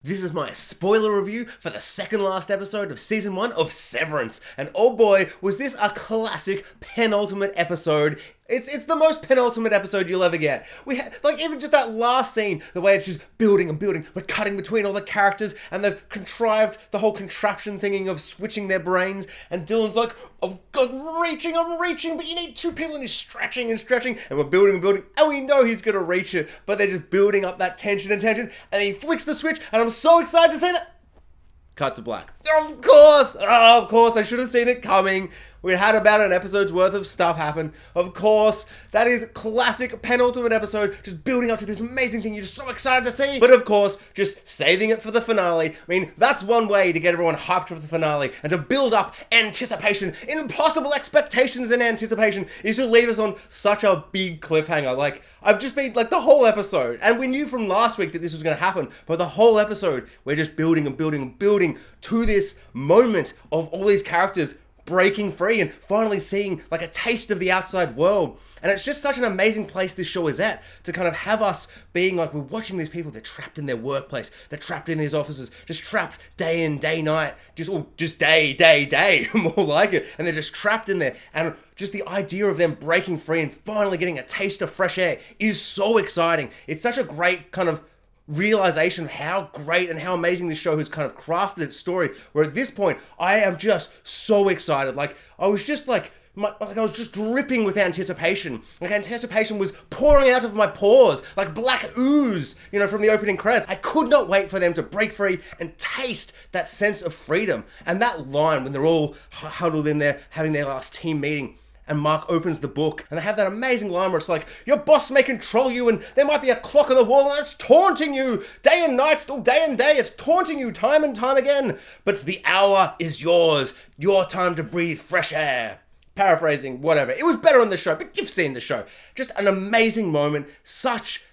This is my spoiler review for the second last episode of season 1 of Severance. And oh boy, was this a classic penultimate episode. It's the most penultimate episode you'll ever get. We had, like, even just that last scene, the way it's just building and building, we're cutting between all the characters, and they've contrived the whole contraption thinking of switching their brains, and Dylan's like, oh God, I'm reaching, but you need two people, and he's stretching and stretching, and we're building and building, and we know he's gonna reach it, but they're just building up that tension, and he flicks the switch, and I'm so excited to see that. Cut to black. Of course, I should have seen it coming. We had about an episode's worth of stuff happen. Of course, that is classic penultimate episode, just building up to this amazing thing you're just so excited to see. But of course, just saving it for the finale. I mean, that's one way to get everyone hyped for the finale and to build up anticipation, impossible expectations and anticipation, is to leave us on such a big cliffhanger. Like, I've just been, like, the whole episode, and we knew from last week that this was going to happen, but the whole episode, we're just building and building and building to this moment of all these characters breaking free and finally seeing like a taste of the outside world. And it's just such an amazing place this show is at, to kind of have us being like, we're watching these people, they're trapped in their workplace, they're trapped in these offices, just trapped day in, day night, just day, more like it, and they're just trapped in there. And just the idea of them breaking free and finally getting a taste of fresh air is so exciting. It's such a great kind of realization of how great and how amazing this show has kind of crafted its story, where at this point I am just so excited. Like, I was just I was just dripping with anticipation. Like, anticipation was pouring out of my pores like black ooze, from the opening credits. I could not wait for them to break free and taste that sense of freedom. And that line when they're all huddled in there having their last team meeting, and Mark opens the book, and they have that amazing line where it's like, your boss may control you, and there might be a clock on the wall, and it's taunting you day and night, still day and day, it's taunting you time and time again. But the hour is yours, your time to breathe fresh air. Paraphrasing, whatever. It was better on the show, but you've seen the show. Just an amazing moment, such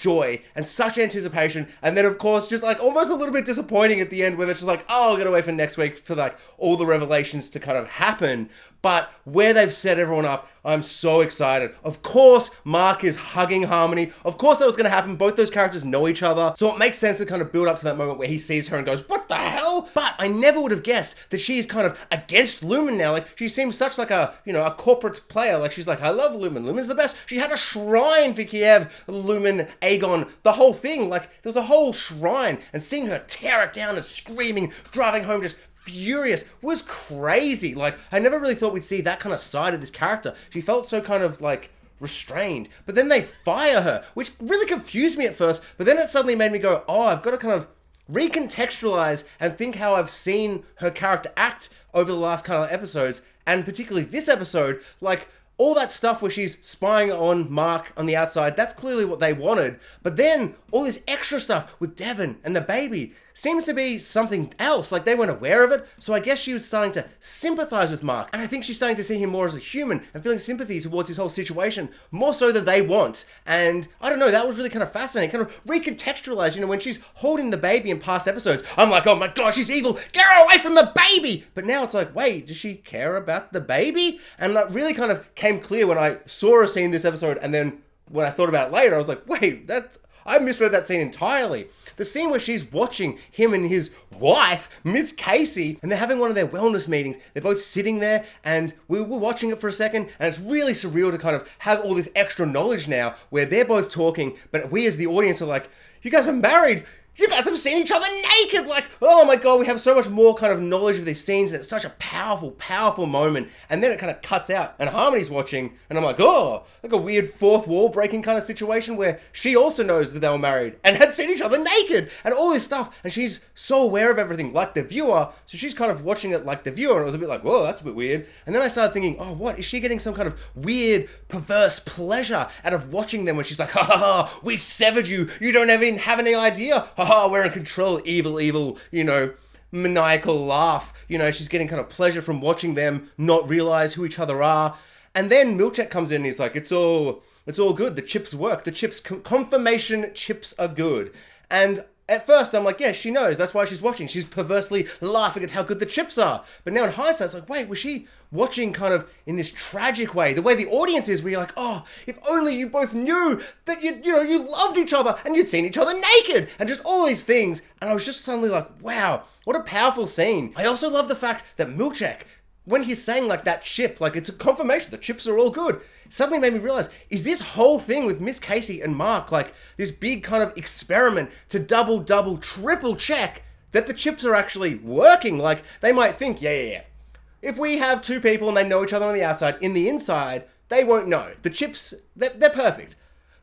joy and such anticipation, and then of course just like almost a little bit disappointing at the end, where it's just like, oh, I'll get away for next week for like all the revelations to kind of happen. But where they've set everyone up, I'm so excited. Of course, Mark is hugging Harmony. Of course that was going to happen. Both those characters know each other, so it makes sense to kind of build up to that moment where he sees her and goes, what the hell? But I never would have guessed that she's kind of against Lumen now. Like, she seems such like a, a corporate player. Like, she's like, I love Lumen. Lumen's the best. She had a shrine for Kiev, Lumen, Aegon, the whole thing. Like, there was a whole shrine, and seeing her tear it down and screaming, driving home just furious, was crazy. Like, I never really thought we'd see that kind of side of this character. She felt so kind of like restrained, but then they fire her, which really confused me at first, but then it suddenly made me go, oh, I've got to kind of recontextualize and think how I've seen her character act over the last kind of episodes, and particularly this episode. Like, all that stuff where she's spying on Mark on the outside, that's clearly what they wanted. But then all this extra stuff with Devon and the baby seems to be something else. Like, they weren't aware of it. So I guess she was starting to sympathize with Mark. And I think she's starting to see him more as a human and feeling sympathy towards his whole situation, more so than they want. And I don't know, that was really kind of fascinating. Kind of recontextualized, when she's holding the baby in past episodes, I'm like, oh my gosh, she's evil. Get her away from the baby. But now it's like, wait, does she care about the baby? And that really kind of came clear when I saw a scene in this episode, and then when I thought about it later, I was like, wait, I misread that scene entirely. The scene where she's watching him and his wife, Miss Casey, and they're having one of their wellness meetings. They're both sitting there, and we were watching it for a second, and it's really surreal to kind of have all this extra knowledge now where they're both talking, but we as the audience are like, you guys are married. You guys have seen each other naked. Like, oh my God, we have so much more kind of knowledge of these scenes, and it's such a powerful, powerful moment. And then it kind of cuts out, and Harmony's watching, and I'm like, oh, like a weird fourth wall breaking kind of situation where she also knows that they were married and had seen each other naked and all this stuff. And she's so aware of everything like the viewer. So she's kind of watching it like the viewer, and it was a bit like, whoa, that's a bit weird. And then I started thinking, oh, what? Is she getting some kind of weird, perverse pleasure out of watching them when she's like, ha ha ha, we severed you. You don't even have any idea. Ha ha, we're in control. Evil, maniacal laugh. She's getting kind of pleasure from watching them not realize who each other are. And then Milchek comes in and he's like, it's all good. The chips work. The chips, confirmation chips are good. And At first, I'm like, yeah, she knows. That's why she's watching. She's perversely laughing at how good the chips are. But now in hindsight, it's like, wait, was she watching kind of in this tragic way? The way the audience is, where you're like, oh, if only you both knew that you loved each other and you'd seen each other naked and just all these things. And I was just suddenly like, wow, what a powerful scene. I also love the fact that Milchek, when he's saying like that chip, like it's a confirmation the chips are all good, suddenly made me realize, is this whole thing with Miss Casey and Mark like this big kind of experiment to double, triple check that the chips are actually working? Like they might think, yeah. If we have two people and they know each other on the outside, in the inside, they won't know. The chips, they're perfect.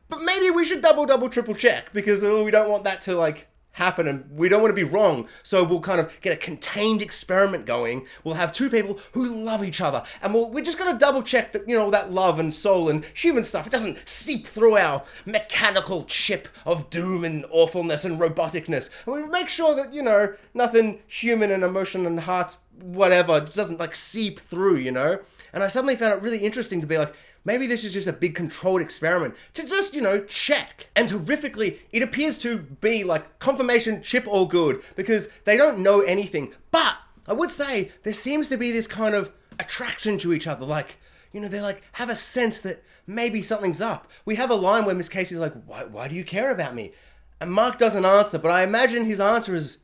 But maybe we should double, triple check because we don't want that to like happen and we don't want to be wrong. So we'll kind of get a contained experiment going. We'll have two people who love each other and we're just going to double check that, that love and soul and human stuff, it doesn't seep through our mechanical chip of doom and awfulness and roboticness. And we make sure that, nothing human and emotion and heart, whatever, just doesn't like seep through, And I suddenly found it really interesting to be like, maybe this is just a big controlled experiment to just, check. And horrifically, it appears to be like confirmation chip all good because they don't know anything. But I would say there seems to be this kind of attraction to each other. Like, they like have a sense that maybe something's up. We have a line where Miss Casey's like, why do you care about me? And Mark doesn't answer, but I imagine his answer is,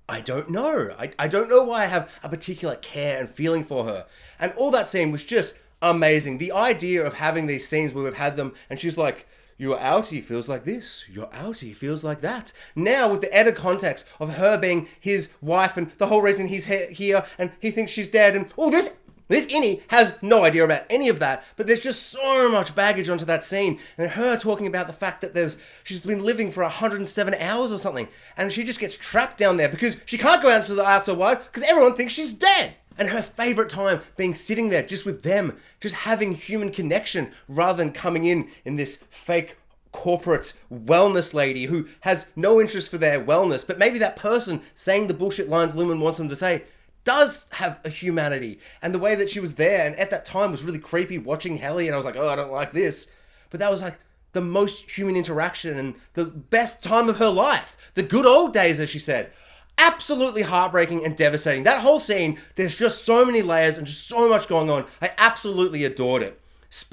I don't know. I don't know why I have a particular care and feeling for her. And all that scene was just amazing. The idea of having these scenes where we've had them and she's like, your outie feels like this, your outie feels like that. Now with the added context of her being his wife and the whole reason he's here and he thinks she's dead and all this innie has no idea about any of that, but there's just so much baggage onto that scene and her talking about the fact that she's been living for 107 hours or something and she just gets trapped down there because she can't go out to the outside world because everyone thinks she's dead. And her favorite time being sitting there just with them, just having human connection rather than coming in this fake corporate wellness lady who has no interest for their wellness. But maybe that person saying the bullshit lines Lumen wants them to say does have a humanity. And the way that she was there and at that time was really creepy watching Helly and I was like, oh, I don't like this. But that was like the most human interaction and the best time of her life. The good old days, as she said. Absolutely heartbreaking and devastating. That whole scene, there's just so many layers and just so much going on. I absolutely adored it.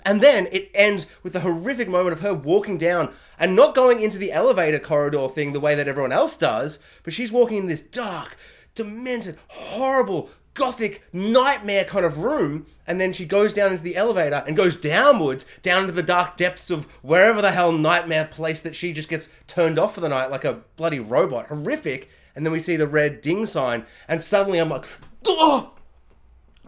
And then it ends with the horrific moment of her walking down and not going into the elevator corridor thing the way that everyone else does, but she's walking in this dark, demented, horrible, gothic nightmare kind of room, and then she goes down into the elevator and goes downwards, down into the dark depths of wherever the hell nightmare place that she just gets turned off for the night like a bloody robot. Horrific. And then we see the red ding sign, and suddenly I'm like, oh!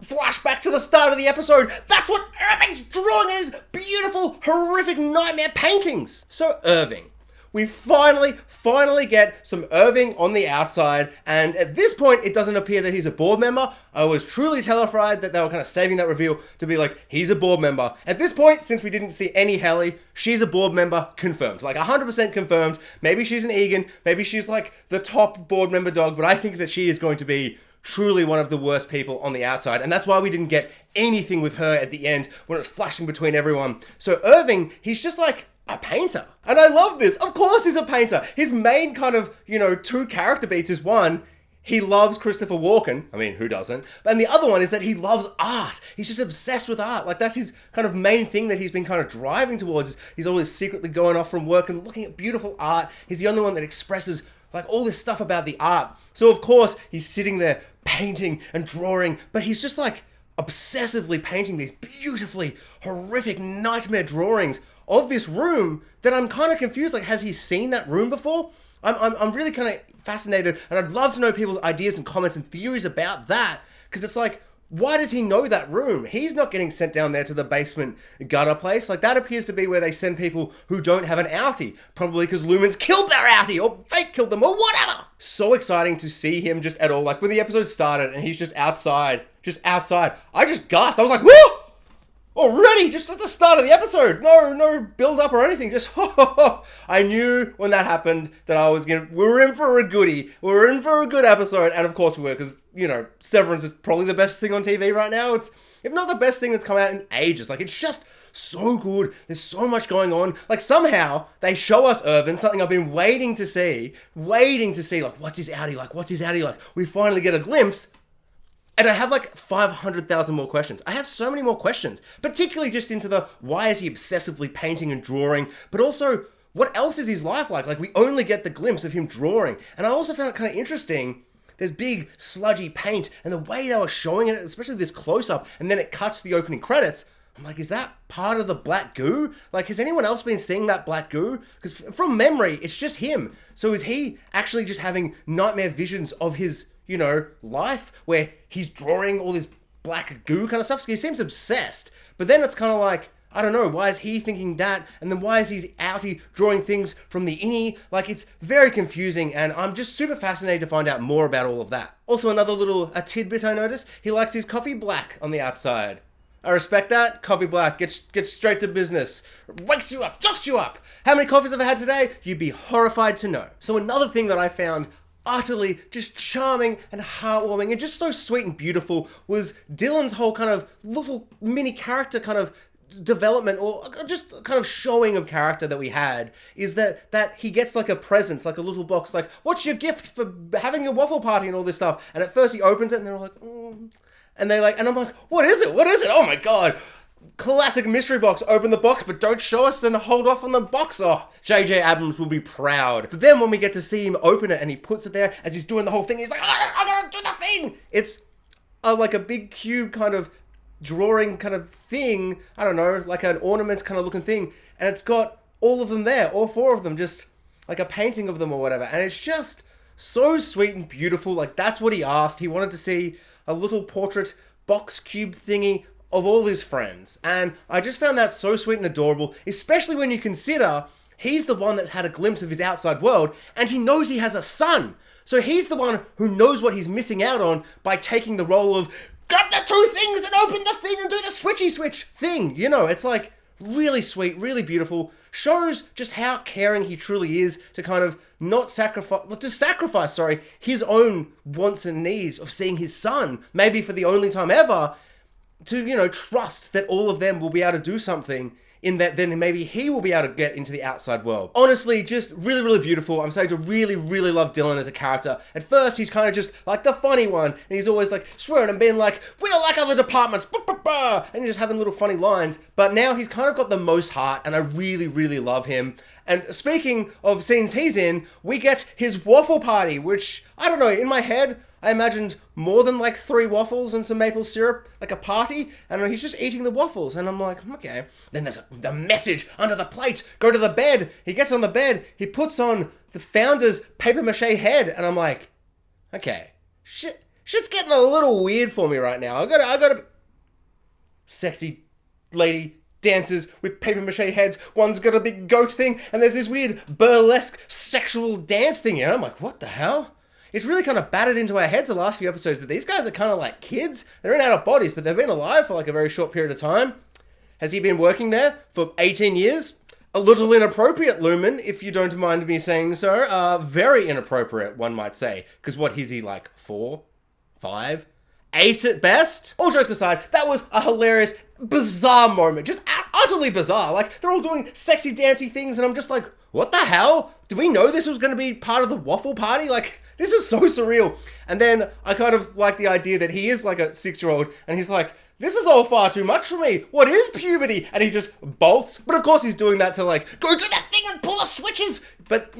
Flashback to the start of the episode. That's what Irving's drawing is. Beautiful, horrific nightmare paintings. So Irving. We finally get some Irving on the outside, and at this point, it doesn't appear that he's a board member. I was truly terrified that they were kind of saving that reveal to be like, he's a board member. At this point, since we didn't see any Helly, she's a board member, confirmed. Like 100% confirmed. Maybe she's an Egan, maybe she's like the top board member dog, but I think that she is going to be truly one of the worst people on the outside, and that's why we didn't get anything with her at the end when it was flashing between everyone. So Irving, he's just like a painter. And I love this. Of course he's a painter. His main kind of, two character beats is one, he loves Christopher Walken. I mean, who doesn't? And the other one is that he loves art. He's just obsessed with art. Like, that's his kind of main thing that he's been kind of driving towards. He's always secretly going off from work and looking at beautiful art. He's the only one that expresses like all this stuff about the art. So of course he's sitting there painting and drawing, but he's just like obsessively painting these beautifully horrific nightmare drawings of this room that I'm kind of confused. Like, has he seen that room before? I'm really kind of fascinated, and I'd love to know people's ideas and comments and theories about that, because it's like, why does he know that room? He's not getting sent down there to the basement gutter place. Like, that appears to be where they send people who don't have an outie, probably because Lumen's killed their outie, or fake killed them, or whatever. So exciting to see him just at all. Like, when the episode started and he's just outside, I just gasped. I was like, whoa! Already, just at the start of the episode. No build up or anything. Just, I knew when that happened that we were in for a goodie. We were in for a good episode. And of course we were, because, Severance is probably the best thing on TV right now. It's, if not the best thing that's come out in ages. Like, it's just so good. There's so much going on. Like, somehow they show us Irvin, something I've been waiting to see, like, what's his outie like? We finally get a glimpse. And I have like 500,000 more questions. I have so many more questions, particularly just into the why is he obsessively painting and drawing, but also what else is his life like? Like, we only get the glimpse of him drawing. And I also found it kind of interesting. There's big sludgy paint and the way they were showing it, especially this close up, and then it cuts to the opening credits. I'm like, is that part of the black goo? Like, has anyone else been seeing that black goo? Because from memory, it's just him. So is he actually just having nightmare visions of his, life where he's drawing all this black goo kind of stuff? So he seems obsessed. But then it's kind of like, I don't know, why is he thinking that? And then why is he outie drawing things from the innie? Like, it's very confusing, and I'm just super fascinated to find out more about all of that. Also, another little tidbit I noticed, he likes his coffee black on the outside. I respect that. Coffee black, gets straight to business. Wakes you up, jocks you up. How many coffees have I had today? You'd be horrified to know. So another thing that I found utterly just charming and heartwarming and just so sweet and beautiful was Dylan's whole kind of little mini character kind of development, or just kind of showing of character that we had, is that he gets like a present, like a little box, like, what's your gift for having your waffle party and all this stuff? And at first he opens it and they're like, and they like, and I'm like, what is it? Oh my God. Classic mystery box. Open the box, but don't show us and hold off on the box. Oh, J.J. Abrams will be proud. But then when we get to see him open it and he puts it there as he's doing the whole thing, he's like, I gotta do the thing. It's like a big cube kind of drawing kind of thing. I don't know, like an ornament kind of looking thing. And it's got all of them there, all four of them, just like a painting of them or whatever. And it's just so sweet and beautiful. Like, that's what he asked. He wanted to see a little portrait box cube thingy of all his friends. And I just found that so sweet and adorable, especially when you consider he's the one that's had a glimpse of his outside world and he knows he has a son. So he's the one who knows what he's missing out on by taking the role of grab the two things and open the thing and do the switchy switch thing. It's like really sweet, really beautiful. Shows just how caring he truly is to kind of not sacrifice, his own wants and needs of seeing his son, maybe for the only time ever, to, trust that all of them will be able to do something, in that then maybe he will be able to get into the outside world. Honestly, just really, really beautiful. I'm starting to really, really love Dylan as a character. At first, he's kind of just like the funny one, and he's always like swearing and being like, we don't like other departments, bah, bah, bah, and he's just having little funny lines. But now he's kind of got the most heart, and I really, really love him. And speaking of scenes he's in, we get his waffle party, which, I don't know, in my head, I imagined more than like 3 waffles and some maple syrup, like a party, and he's just eating the waffles, and I'm like, okay. Then there's the message under the plate, go to the bed. He gets on the bed, he puts on the founder's paper mache head, and I'm like, okay, shit's getting a little weird for me right now. I gotta, sexy lady dancers with paper mache heads, one's got a big goat thing, and there's this weird burlesque sexual dance thing, and I'm like, what the hell? It's really kind of battered into our heads the last few episodes that these guys are kind of like kids. They're in adult bodies, but they've been alive for like a very short period of time. Has he been working there for 18 years? A little inappropriate, Lumen, if you don't mind me saying so. Very inappropriate, one might say. Because what is he, like 4? 5? 8 at best? All jokes aside, that was a hilarious, bizarre moment. Just utterly bizarre. Like, they're all doing sexy, dancey things, and I'm just like, what the hell? Did we know this was going to be part of the waffle party? Like, this is so surreal. And then I kind of like the idea that he is like a 6-year-old, and he's like, this is all far too much for me. What is puberty? And he just bolts. But of course he's doing that to like, go do that thing and pull the switches. But,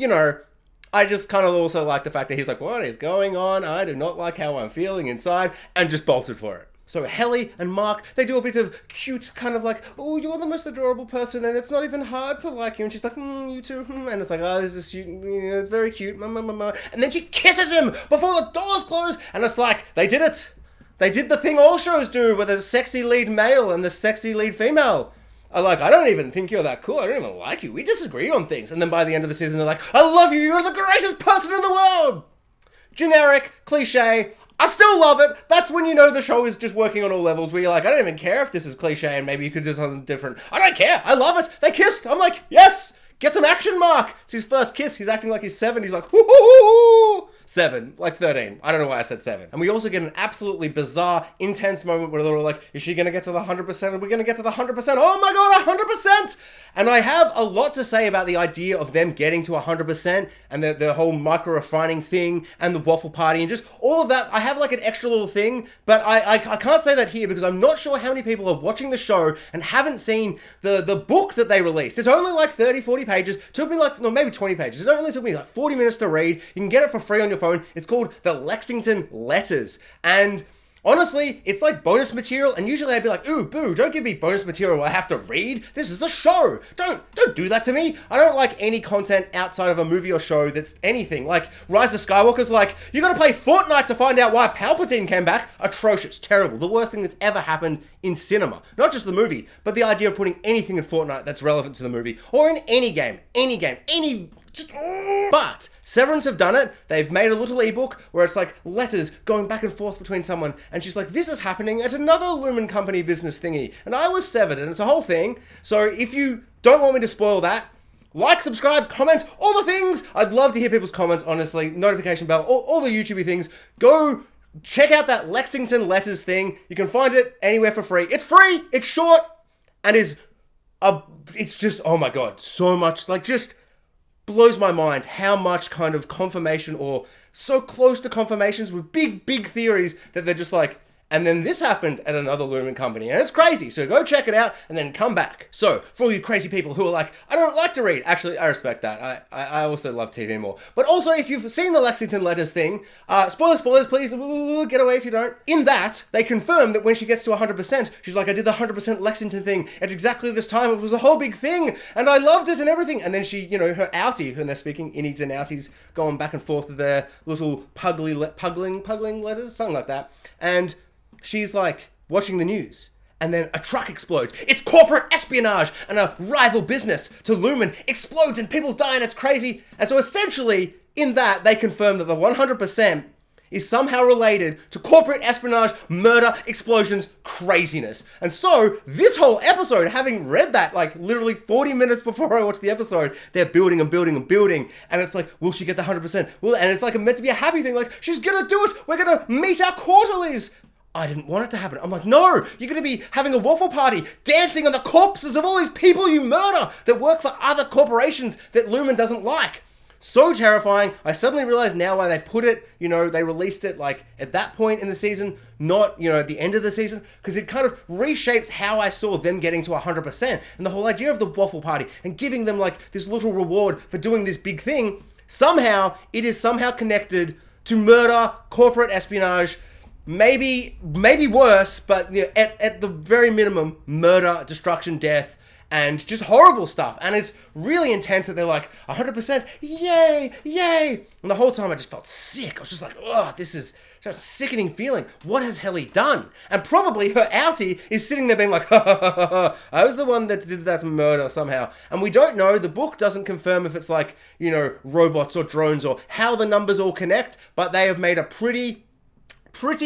I just kind of also like the fact that he's like, what is going on? I do not like how I'm feeling inside, and just bolted for it. So Helly and Mark, they do a bit of cute kind of like, oh, you're the most adorable person and it's not even hard to like you. And she's like, you too. And it's like, oh, this is cute. It's very cute. And then she kisses him before the doors close. And it's like, they did it. They did the thing all shows do with a sexy lead male and the sexy lead female. Are like, I don't even think you're that cool. I don't even like you. We disagree on things. And then by the end of the season, they're like, I love you. You're the greatest person in the world. Generic, cliche. I still love it. That's when you know the show is just working on all levels, where you're like, I don't even care if this is cliche and maybe you could do something different. I don't care. I love it. They kissed. I'm like, yes, get some action, Mark. It's his first kiss. He's acting like he's 7. He's like, whoo. 7, like 13. I don't know why I said 7. And we also get an absolutely bizarre, intense moment where they're like, is she going to get to the 100%? Are we going to get to the 100%? Oh my god, 100%! And I have a lot to say about the idea of them getting to 100% and the whole micro-refining thing and the waffle party and just all of that. I have like an extra little thing, but I can't say that here because I'm not sure how many people are watching the show and haven't seen the book that they released. It's only like 30, 40 pages. Took me like, no, maybe 20 pages. It only took me like 40 minutes to read. You can get it for free on your phone. It's called the Lexington Letters. And honestly, it's like bonus material, and usually I'd be like, ooh, boo, don't give me bonus material I have to read. This is the show. Don't do that to me. I don't like any content outside of a movie or show that's anything. Like, Rise of Skywalker's like, you gotta play Fortnite to find out why Palpatine came back. Atrocious, terrible, the worst thing that's ever happened in cinema. Not just the movie, but the idea of putting anything in Fortnite that's relevant to the movie, or in any game, But Severance have done it. They've made a little ebook where it's like letters going back and forth between someone, and she's like, this is happening at another Lumen Company business thingy, and I was severed, and it's a whole thing. So if you don't want me to spoil that, like, subscribe, comment, all the things. I'd love to hear people's comments, honestly. Notification bell, all the YouTube things. Go check out that Lexington Letters thing. You can find it anywhere for free. It's free, it's short, and it's just, oh my god, so much, like, just blows my mind how much kind of confirmation or so close to confirmations with big theories that they're just like, and then this happened at another Lumen Company, and it's crazy. So go check it out and then come back. So for all you crazy people who are like, I don't like to read. Actually, I respect that. I also love TV more. But also, if you've seen the Lexington Letters thing, spoilers, please, get away if you don't. In that, they confirm that when she gets to 100%, she's like, I did the 100% Lexington thing at exactly this time. It was a whole big thing, and I loved it and everything. And then she, her outie, when they're speaking, innies and outies, going back and forth with their little puggling letters, something like that. And she's like watching the news, and then a truck explodes. It's corporate espionage, and a rival business to Lumen explodes, and people die, and it's crazy. And so essentially, in that, they confirm that the 100% is somehow related to corporate espionage, murder, explosions, craziness. And so, this whole episode, having read that like literally 40 minutes before I watched the episode, they're building and building and building, and it's like, will she get the 100%? Well, and it's like meant to be a happy thing, like, she's gonna do it, we're gonna meet our quarterlies. I didn't want it to happen. I'm like, no, you're going to be having a waffle party, dancing on the corpses of all these people you murder that work for other corporations that Lumen doesn't like. So terrifying. I suddenly realized now why they put it, they released it like at that point in the season, not, at the end of the season, because it kind of reshapes how I saw them getting to 100%. And the whole idea of the waffle party and giving them like this little reward for doing this big thing, it is somehow connected to murder, corporate espionage, maybe worse, but at the very minimum, murder, destruction, death, and just horrible stuff. And it's really intense that they're like, 100%, yay! And the whole time I just felt sick. I was just like, oh, this is such a sickening feeling. What has Helly done? And probably her outie is sitting there being like, I was the one that did that murder somehow. And we don't know, the book doesn't confirm if it's like, robots or drones or how the numbers all connect, but they have made a pretty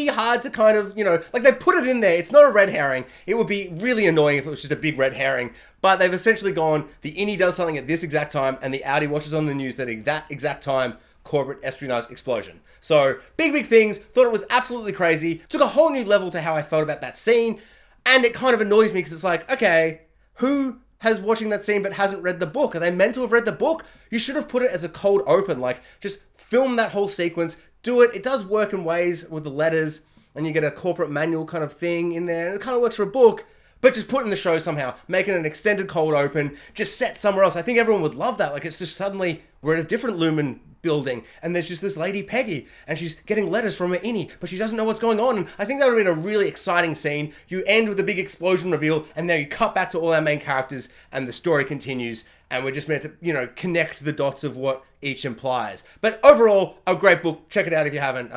hard to kind of, like they put it in there. It's not a red herring. It would be really annoying if it was just a big red herring. But they've essentially gone, the innie does something at this exact time, and the outie watches on the news that at that exact time, corporate espionage explosion. So, big things. Thought it was absolutely crazy. Took a whole new level to how I felt about that scene. And it kind of annoys me because it's like, okay, who has watching that scene but hasn't read the book? Are they meant to have read the book? You should have put it as a cold open. Like, just film that whole sequence. Do it. It does work in ways with the letters, and you get a corporate manual kind of thing in there, and it kind of works for a book, but just put it in the show somehow, making an extended cold open, just set somewhere else. I think everyone would love that. Like, it's just suddenly, we're at a different Lumen building, and there's just this lady Peggy, and she's getting letters from her innie, but she doesn't know what's going on, and I think that would have been a really exciting scene. You end with a big explosion reveal, and then you cut back to all our main characters, and the story continues, and we're just meant to, connect the dots of what each implies. But overall, a great book. Check it out if you haven't.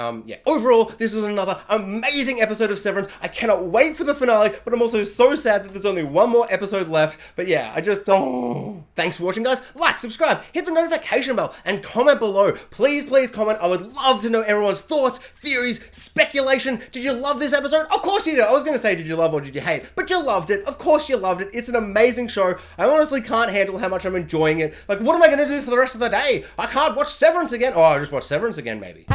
Overall, this was another amazing episode of Severance. I cannot wait for the finale, but I'm also so sad that there's only one more episode left. But yeah, Thanks for watching, guys. Like, subscribe, hit the notification bell, and comment below. Please comment. I would love to know everyone's thoughts, theories, speculation. Did you love this episode? Of course you did. I was going to say, did you love or did you hate? But you loved it. Of course you loved it. It's an amazing show. I honestly can't handle how much I'm enjoying it. Like, what am I going to do for the rest of the day? I can't watch Severance again. Oh, I'll just watch Severance again, maybe.